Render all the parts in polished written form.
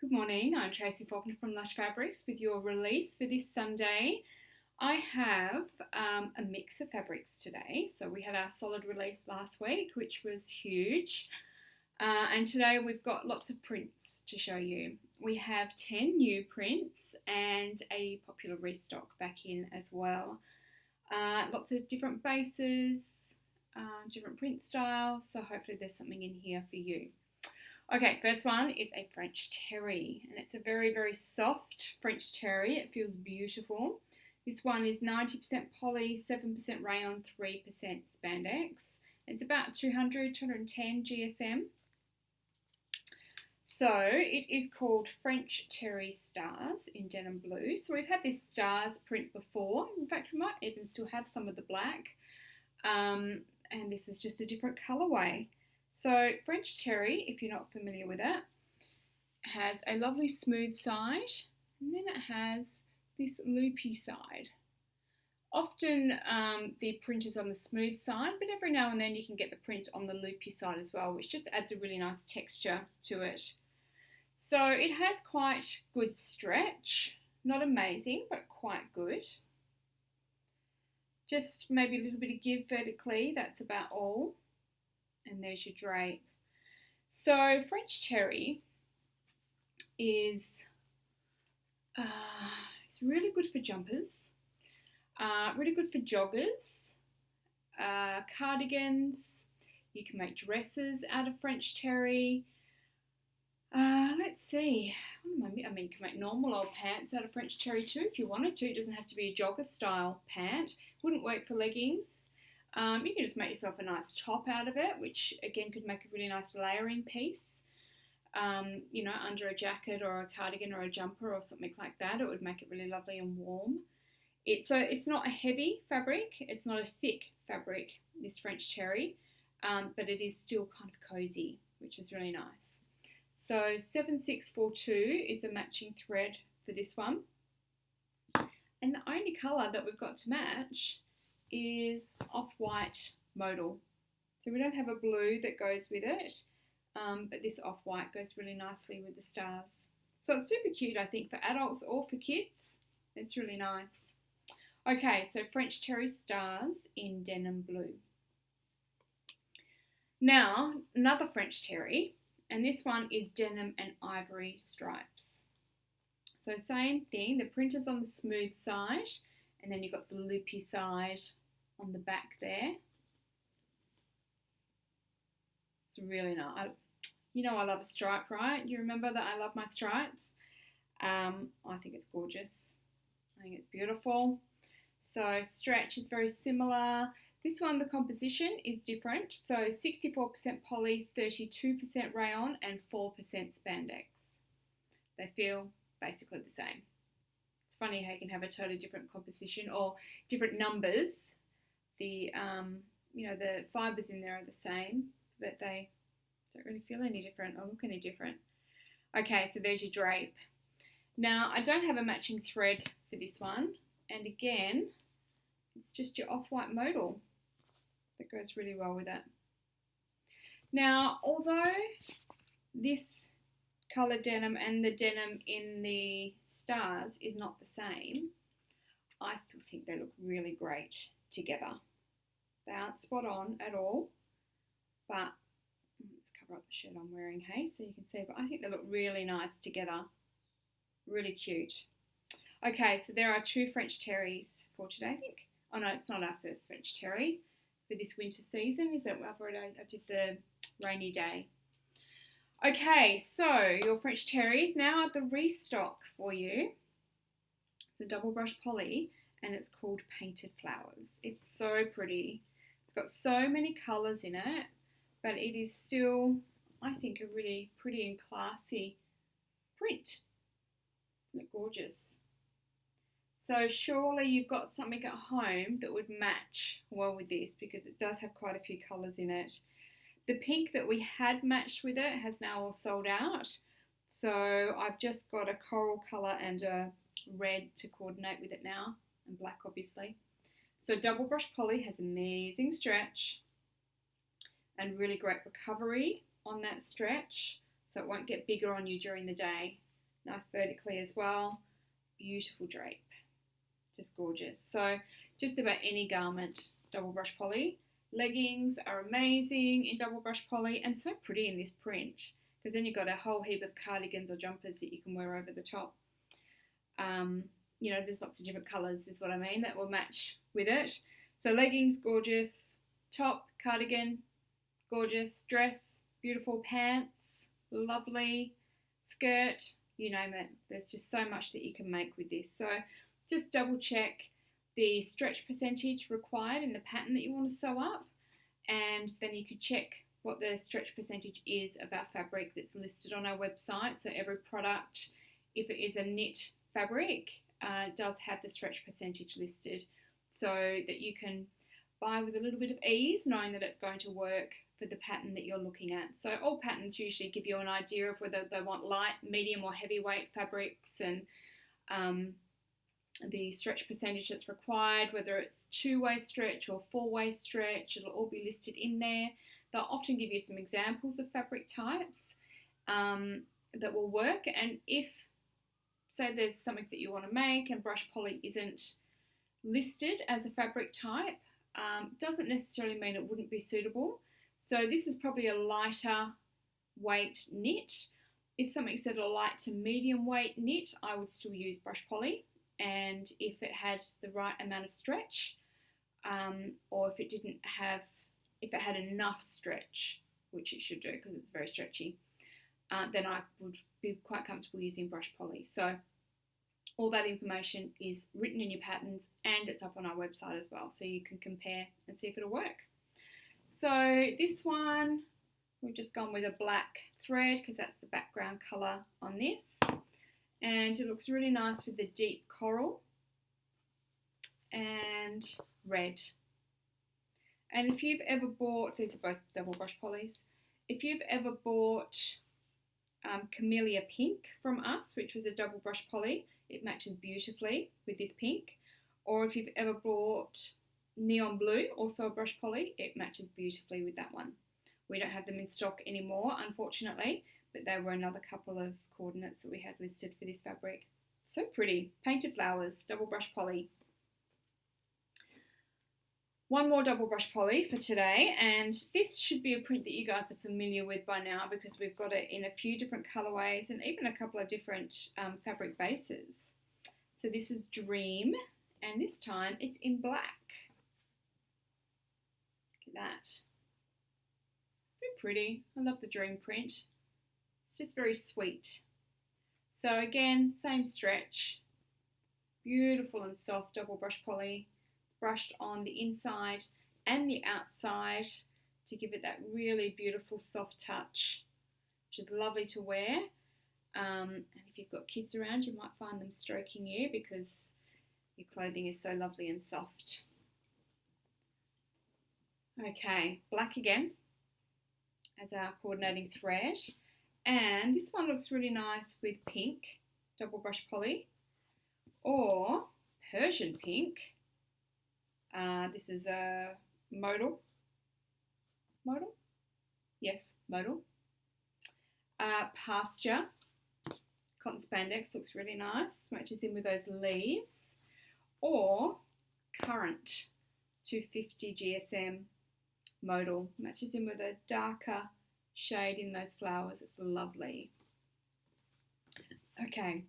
Good morning, I'm Tracy Faulkner from Lush Fabrics with your release for this Sunday. I have a mix of fabrics today. So we had our solid release last week, which was huge. And today we've got lots of prints to show you. We have 10 new prints and a popular restock back in as well. Lots of different bases, different print styles, so hopefully there's something in here for you. Okay, first one is a French terry, and it's a very, very soft French terry. It feels beautiful. This one is 90% poly, 7% rayon, 3% spandex. It's about 210 GSM. So it is called French Terry Stars in denim blue. So we've had this stars print before. In fact, we might even still have some of the black. And this is just a different colourway. So French terry, if you're not familiar with it, has a lovely smooth side, and then it has this loopy side. Often the print is on the smooth side, but every now and then you can get the print on the loopy side as well, which just adds a really nice texture to it. So it has quite good stretch, not amazing, but quite good. Just maybe a little bit of give vertically, that's about all. And there's your drape. So French terry is it's really good for jumpers, really good for joggers, cardigans. You can make dresses out of French terry. Let's see. I mean, you can make normal old pants out of French terry too if you wanted to. It doesn't have to be a jogger style pant. Wouldn't work for leggings. You can just make yourself a nice top out of it, which again could make a really nice layering piece. Under a jacket or a cardigan or a jumper or something like that. It would make it really lovely and warm. It's not a heavy fabric. It's not a thick fabric, this French terry, but it is still kind of cozy, which is really nice. So 7642 is a matching thread for this one. And the only colour that we've got to match is off-white modal. So we don't have a blue that goes with it, but this off-white goes really nicely with the stars. So it's super cute, I think, for adults or for kids. It's really nice. Okay, so French terry stars in denim blue. Now, another French terry, and this one is denim and ivory stripes. So same thing, the print is on the smooth side, and then you've got the loopy side on the back there. It's really nice. You know I love a stripe, right? You remember that I love my stripes? I think it's gorgeous. I think it's beautiful. So stretch is very similar. This one, the composition is different. So 64% poly, 32% rayon, and 4% spandex. They feel basically the same. It's funny how you can have a totally different composition or different numbers. The fibres in there are the same, but they don't really feel any different or look any different. Okay, so there's your drape. Now, I don't have a matching thread for this one, and again, it's just your off-white modal that goes really well with it. Now, although this colour denim and the denim in the stars is not the same, I still think they look really great together. They aren't spot on at all, but let's cover up the shirt I'm wearing, hey, so you can see, but I think they look really nice together. Really cute. Okay, so there are two French terries for today, I think. Oh no, it's not our first French terry for this winter season, is it? I did the rainy day. Okay, so your French terries now at the restock for you. The double brush poly, and it's called Painted Flowers. It's so pretty. It's got so many colours in it, but it is still, I think, a really pretty and classy print. Isn't it gorgeous? So surely you've got something at home that would match well with this, because it does have quite a few colours in it. The pink that we had matched with it has now all sold out. So I've just got a coral colour and a red to coordinate with it now, and black obviously. So double brush poly has amazing stretch and really great recovery on that stretch, so it won't get bigger on you during the day. nice vertically as well. Beautiful drape, just gorgeous. So just about any garment, double brush poly. Leggings are amazing in double brush poly and so pretty in this print, because then you've got a whole heap of cardigans or jumpers that you can wear over the top. You know, there's lots of different colours is what I mean that will match with it. So leggings, gorgeous. Top, cardigan, gorgeous. Dress, beautiful. Pants, lovely. Skirt, you name it. There's just so much that you can make with this. So just double check the stretch percentage required in the pattern that you want to sew up, and then you can check what the stretch percentage is of our fabric that's listed on our website. So every product, if it is a knit fabric, does have the stretch percentage listed, so that you can buy with a little bit of ease, knowing that it's going to work for the pattern that you're looking at. So all patterns usually give you an idea of whether they want light, medium or heavyweight fabrics, and the stretch percentage that's required, whether it's two-way stretch or four-way stretch, it'll all be listed in there. They'll often give you some examples of fabric types that will work, and if, say there's something that you want to make and brush poly isn't listed as a fabric type, doesn't necessarily mean it wouldn't be suitable. So this is probably a lighter weight knit. If something said a light to medium weight knit, I would still use brush poly. And if it had the right amount of stretch, or if it had enough stretch, which it should do because it's very stretchy, then I would be quite comfortable using brush poly. So all that information is written in your patterns, and it's up on our website as well, so you can compare and see if it'll work. So this one, we've just gone with a black thread because that's the background colour on this, and it looks really nice with the deep coral and red. And if you've ever bought, these are both double brush polys, if you've ever bought Camellia Pink from us, which was a double brush poly, it matches beautifully with this pink. Or if you've ever bought Neon Blue, also a brush poly, it matches beautifully with that one. We don't have them in stock anymore, unfortunately, but they were another couple of coordinates that we had listed for this fabric. So pretty. Painted Flowers, double brush poly. One more double brush poly for today, and this should be a print that you guys are familiar with by now because we've got it in a few different colorways and even a couple of different fabric bases. So this is Dream, and this time it's in black. Look at that. So pretty. I love the Dream print. It's just very sweet. So again, same stretch. Beautiful and soft double brush poly. Brushed on the inside and the outside to give it that really beautiful soft touch, which is lovely to wear. And if you've got kids around, you might find them stroking you because your clothing is so lovely and soft. Okay, black again as our coordinating thread. And this one looks really nice with pink, double brush poly, or Persian pink. This is a modal. Modal? Yes, modal. Pasture. Cotton spandex looks really nice. Matches in with those leaves. Or Current 250 GSM modal. Matches in with a darker shade in those flowers. It's lovely. Okay,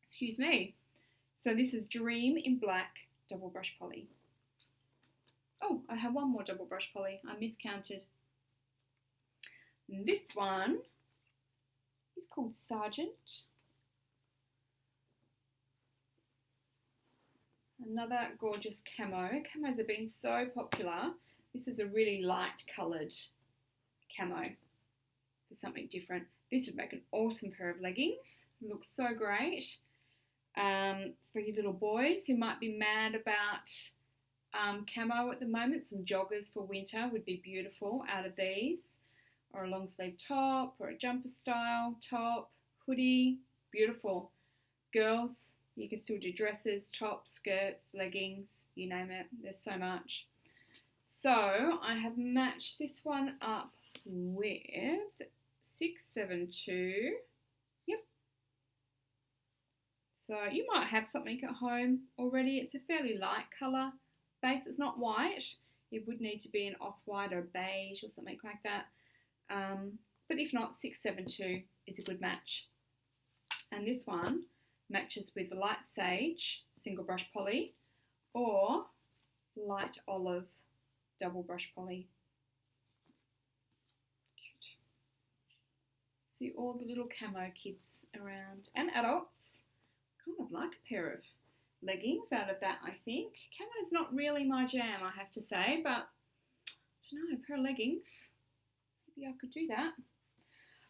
excuse me. So this is Dream in black, double brush poly. Oh, I have one more double brush poly. I miscounted. This one is called Sergeant. Another gorgeous camo. Camos have been so popular. This is a really light coloured camo for something different. This would make an awesome pair of leggings. It looks so great. For your little boys who might be mad about camo at the moment, some joggers for winter would be beautiful out of these, or a long sleeve top or a jumper style top, hoodie, beautiful. Girls, you can still do dresses, tops, skirts, leggings, you name it, there's so much. So I have matched this one up with 672, yep, So you might have something at home already. It's a fairly light colour base. It's not white. It would need to be an off-white or beige or something like that. But if not, 672 is a good match. And this one matches with the light sage single brush poly or light olive double brush poly. Cute. See all the little camo kids around and adults. Kind of like a pair of leggings out of that, I think. Camo's not really my jam, I have to say, but I don't know, a pair of leggings. Maybe I could do that.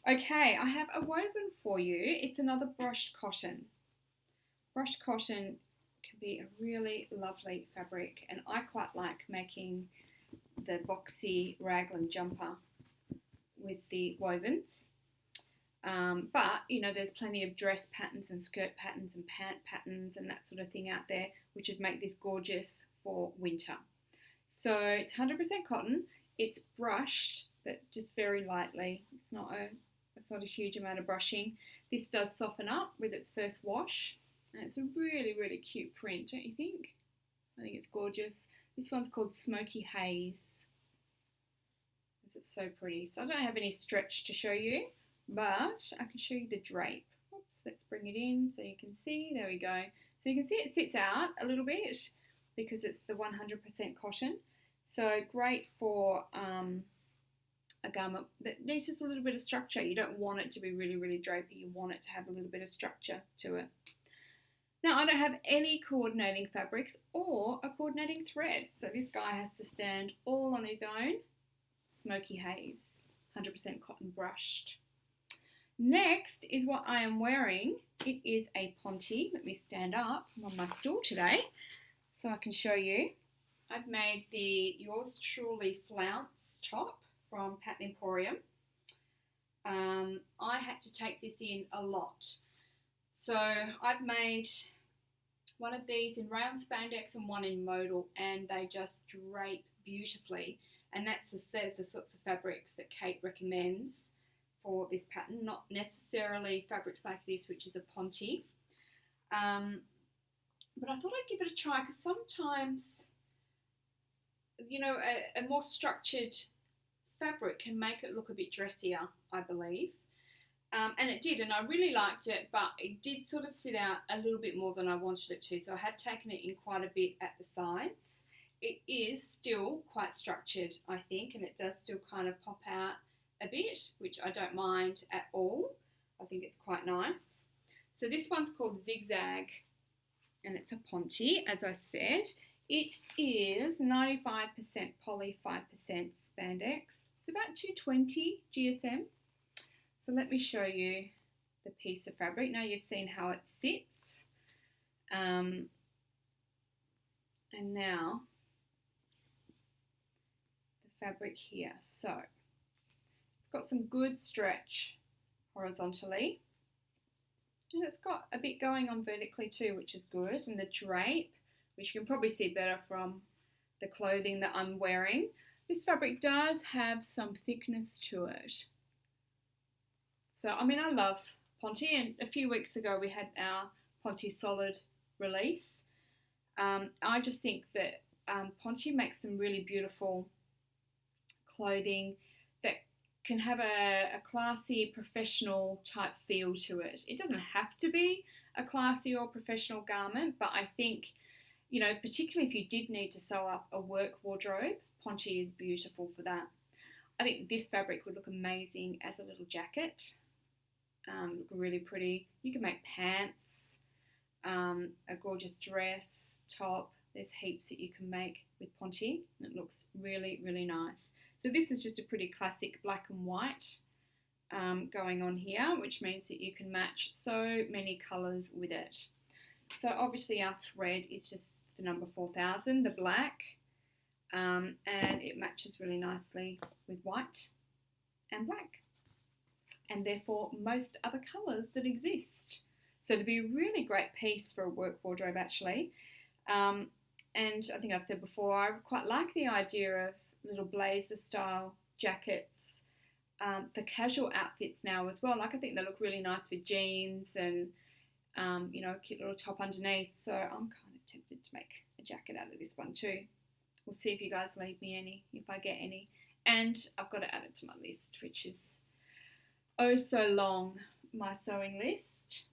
Okay, I have a woven for you. It's another brushed cotton. Brushed cotton can be a really lovely fabric, and I quite like making the boxy raglan jumper with the wovens. But, you know, there's plenty of dress patterns and skirt patterns and pant patterns and that sort of thing out there, which would make this gorgeous for winter. So it's 100% cotton. It's brushed, but just very lightly. It's not a huge amount of brushing. This does soften up with its first wash. And it's a really, really cute print, don't you think? I think it's gorgeous. This one's called Smoky Haze. It's so pretty. So I don't have any stretch to show you, but I can show you the drape. Oops, let's bring it in so you can see. There we go. So you can see it sits out a little bit because it's the 100% cotton. So great for a garment that needs just a little bit of structure. You don't want it to be really, really drapey. You want it to have a little bit of structure to it. Now, I don't have any coordinating fabrics or a coordinating thread. So this guy has to stand all on his own. Smoky Haze, 100% cotton brushed. Next is what I am wearing. It is a Ponte. Let me stand up. I'm on my stool today so I can show you. I've made the Yours Truly flounce top from Pattern Emporium. I had to take this in a lot. So I've made one of these in rayon spandex and one in modal, and they just drape beautifully. And that's the sorts of fabrics that Kate recommends for this pattern, not necessarily fabrics like this, which is a Ponte. But I thought I'd give it a try because sometimes, you know, a more structured fabric can make it look a bit dressier, I believe. And it did, and I really liked it, but it did sort of sit out a little bit more than I wanted it to, so I have taken it in quite a bit at the sides. It is still quite structured, I think, and it does still kind of pop out a bit, which I don't mind at all. I think it's quite nice. So this one's called Zigzag, and it's a Ponte, as I said. It is 95% poly, 5% spandex. It's about 220 GSM. So let me show you the piece of fabric. Now you've seen how it sits. And now the fabric here. So it's got some good stretch horizontally. And it's got a bit going on vertically too, which is good. And the drape, which you can probably see better from the clothing that I'm wearing. This fabric does have some thickness to it. So, I mean, I love Ponte, and a few weeks ago we had our Ponte Solid release. I just think that Ponte makes some really beautiful clothing that can have a classy, professional type feel to it. It doesn't have to be a classy or professional garment, but I think, you know, particularly if you did need to sew up a work wardrobe, Ponte is beautiful for that. I think this fabric would look amazing as a little jacket. Look really pretty. You can make pants, a gorgeous dress, top. There's heaps that you can make with Ponte. And it looks really, really nice. So this is just a pretty classic black and white going on here, which means that you can match so many colours with it. So obviously our thread is just the number 4000, the black, and it matches really nicely with white and black, and therefore most other colours that exist. So it'd be a really great piece for a work wardrobe actually. And I think I've said before, I quite like the idea of little blazer style jackets for casual outfits now as well. Like I think they look really nice with jeans and you know, a cute little top underneath. So I'm kind of tempted to make a jacket out of this one too. We'll see if you guys leave me any, if I get any. And I've got to add it to my list, which is oh so long, my sewing list.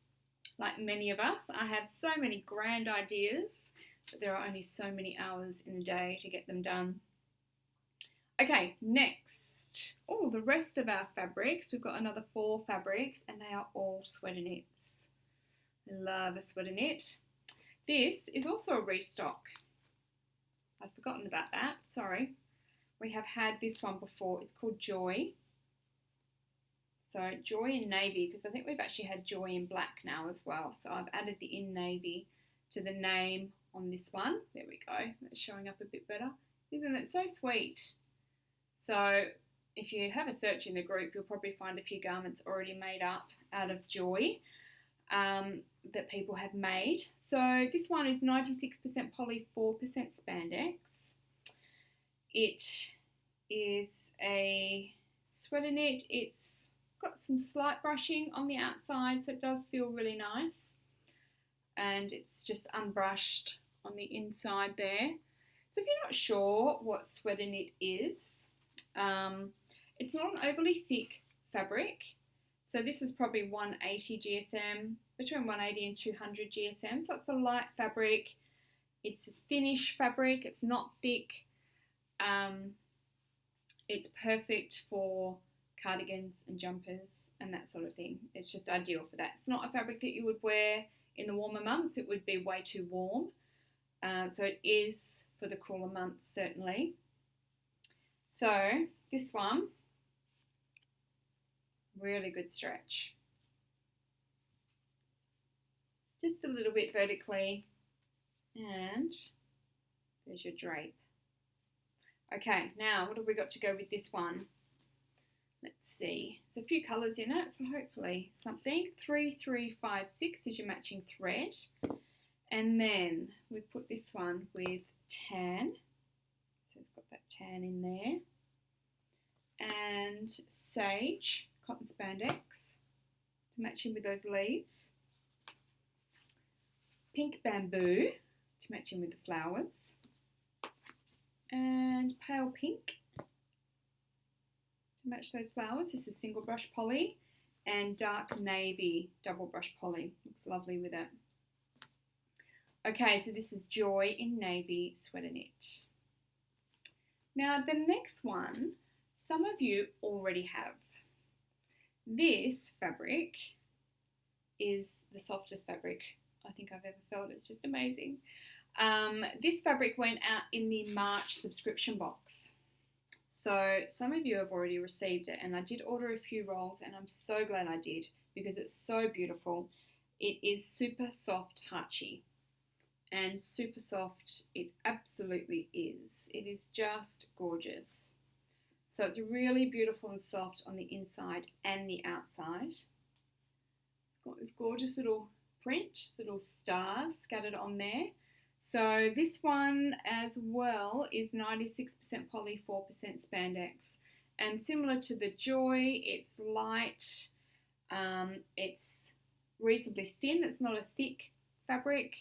Like many of us, I have so many grand ideas, but there are only so many hours in the day to get them done. Okay, next. Oh, the rest of our fabrics. We've got another 4 fabrics, and they are all sweater knits. I love a sweater knit. This is also a restock. I'd forgotten about that, sorry. We have had this one before. It's called Joy. So Joy in navy, because I think we've actually had Joy in black now as well. So I've added the in navy to the name on this one. There we go. That's showing up a bit better. Isn't it so sweet? So if you have a search in the group, you'll probably find a few garments already made up out of Joy that people have made. So this one is 96% poly, 4% spandex. It is a sweater knit. It's got some slight brushing on the outside, so it does feel really nice. And it's just unbrushed on the inside there. So if you're not sure what sweater knit is, it's not an overly thick fabric. So this is probably 180 GSM, between 180 and 200 GSM. So it's a light fabric. It's a thinnish fabric. It's not thick. It's perfect for cardigans and jumpers and that sort of thing. It's just ideal for that. It's not a fabric that you would wear in the warmer months. It would be way too warm. So it is for the cooler months, certainly. So this one, really good stretch. Just a little bit vertically, and there's your drape. Okay, now what have we got to go with this one? Let's see. There's a few colours in it, so hopefully something. 3356 is your matching thread. And then we've put this one with tan. So it's got that tan in there. And sage, cotton spandex, to match in with those leaves. Pink bamboo, to match in with the flowers. And pale pink, to match those flowers. This is single brush poly. And dark navy, double brush poly. Looks lovely with it. Okay, so this is Joy in navy sweater knit. Now the next one, some of you already have. This fabric is the softest fabric I think I've ever felt. It's just amazing. This fabric went out in the March subscription box. So some of you have already received it, and I did order a few rolls, and I'm so glad I did because it's so beautiful. It is super soft Hachi, and super soft it absolutely is. It is just gorgeous. So it's really beautiful and soft on the inside and the outside. It's got this gorgeous little print, just little stars scattered on there. So this one as well is 96% poly, 4% spandex. And similar to the Joy, it's light, it's reasonably thin, it's not a thick fabric,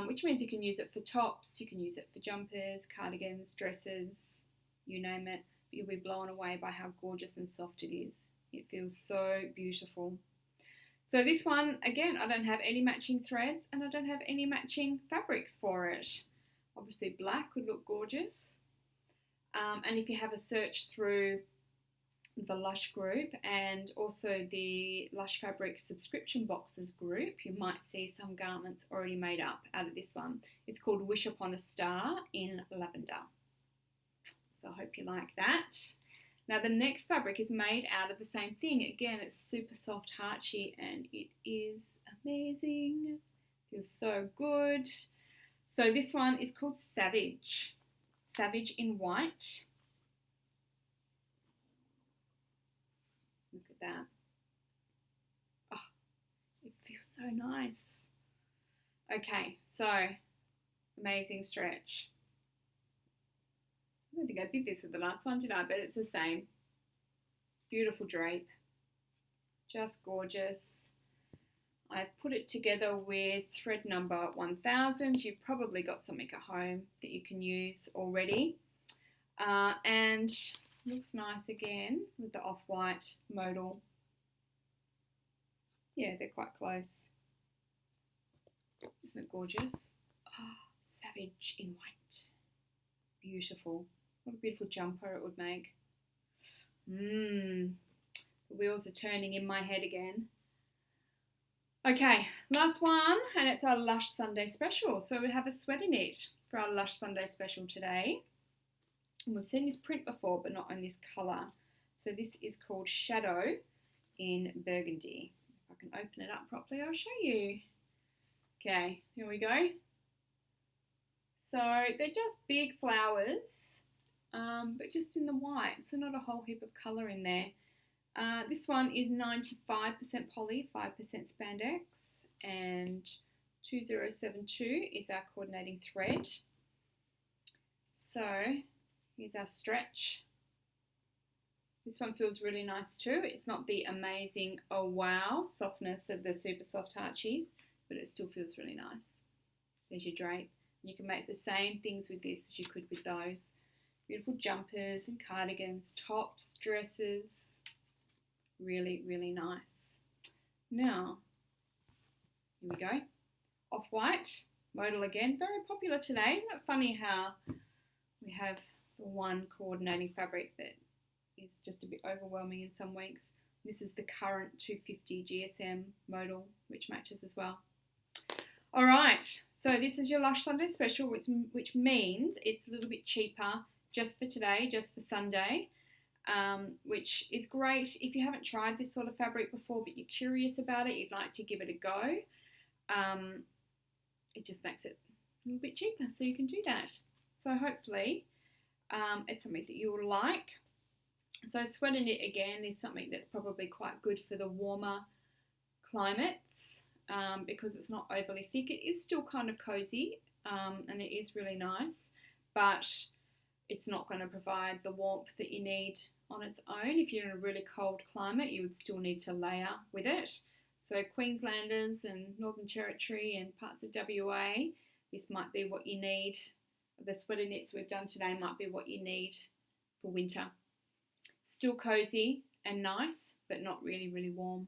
which means you can use it for tops, you can use it for jumpers, cardigans, dresses, you name it. But you'll be blown away by how gorgeous and soft it is. It feels so beautiful. So this one, again, I don't have any matching threads and I don't have any matching fabrics for it. Obviously black would look gorgeous. And if you have a search through the Lush group and also the Lush Fabric subscription boxes group, you might see some garments already made up out of this one. It's called Wish Upon a Star in lavender. So I hope you like that. Now the next fabric is made out of the same thing. Again, it's super soft Hachi and it is amazing. Feels so good. So this one is called Savage. Savage in white. Look at that. Oh, it feels so nice. Okay, so amazing stretch. I don't think I did this with the last one, did I? But it's the same. Beautiful drape. Just gorgeous. I've put it together with thread number 1000. You've probably got something at home that you can use already. And looks nice again with the off-white modal. Yeah, they're quite close. Isn't it gorgeous? Oh, savage in white. Beautiful. What a beautiful jumper it would make. The wheels are turning in my head again. Okay, last one, and it's our Lush Sunday special. So we have a sweater knit for our Lush Sunday special today. And we've seen this print before, but not on this colour. So this is called Shadow in Burgundy. If I can open it up properly, I'll show you. Okay, here we go. So they're just big flowers, but just in the white, so not a whole heap of colour in there. This one is 95% poly, 5% spandex, and 2072 is our coordinating thread. So here's our stretch. This one feels really nice too. It's not the amazing, oh wow, softness of the super soft Archies, but it still feels really nice. There's your drape. You can make the same things with this as you could with those. Beautiful jumpers and cardigans, tops, dresses. Really, really nice. Now, here we go. Off-white, modal again. Very popular today. Isn't it funny how we have the one coordinating fabric that is just a bit overwhelming in some weeks. This is the current 250 GSM modal, which matches as well. All right, so this is your Lush Sunday special, which means it's a little bit cheaper just for today, just for Sunday, which is great if you haven't tried this sort of fabric before, but you're curious about it, you'd like to give it a go. It just makes it a little bit cheaper, so you can do that. So hopefully it's something that you will like. So sweater knit again is something that's probably quite good for the warmer climates. Because it's not overly thick. It is still kind of cozy and it is really nice, but it's not going to provide the warmth that you need on its own. If you're in a really cold climate, you would still need to layer with it. So Queenslanders and Northern Territory and parts of WA, this might be what you need. The sweater knits we've done today might be what you need for winter. Still cozy and nice, but not really, really warm.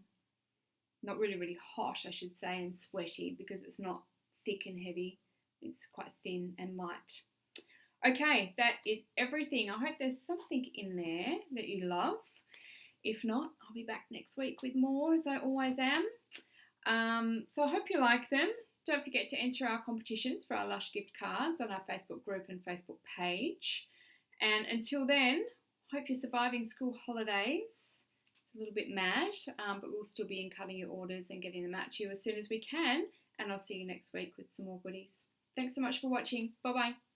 Not really, really hot, I should say, and sweaty because it's not thick and heavy. It's quite thin and light. Okay, that is everything. I hope there's something in there that you love. If not, I'll be back next week with more, as I always am. So I hope you like them. Don't forget to enter our competitions for our Lush gift cards on our Facebook group and Facebook page. And until then, hope you're surviving school holidays. A little bit mad, but we'll still be in cutting your orders and getting them out to you as soon as we can, and I'll see you next week with some more goodies. Thanks so much for watching. Bye bye.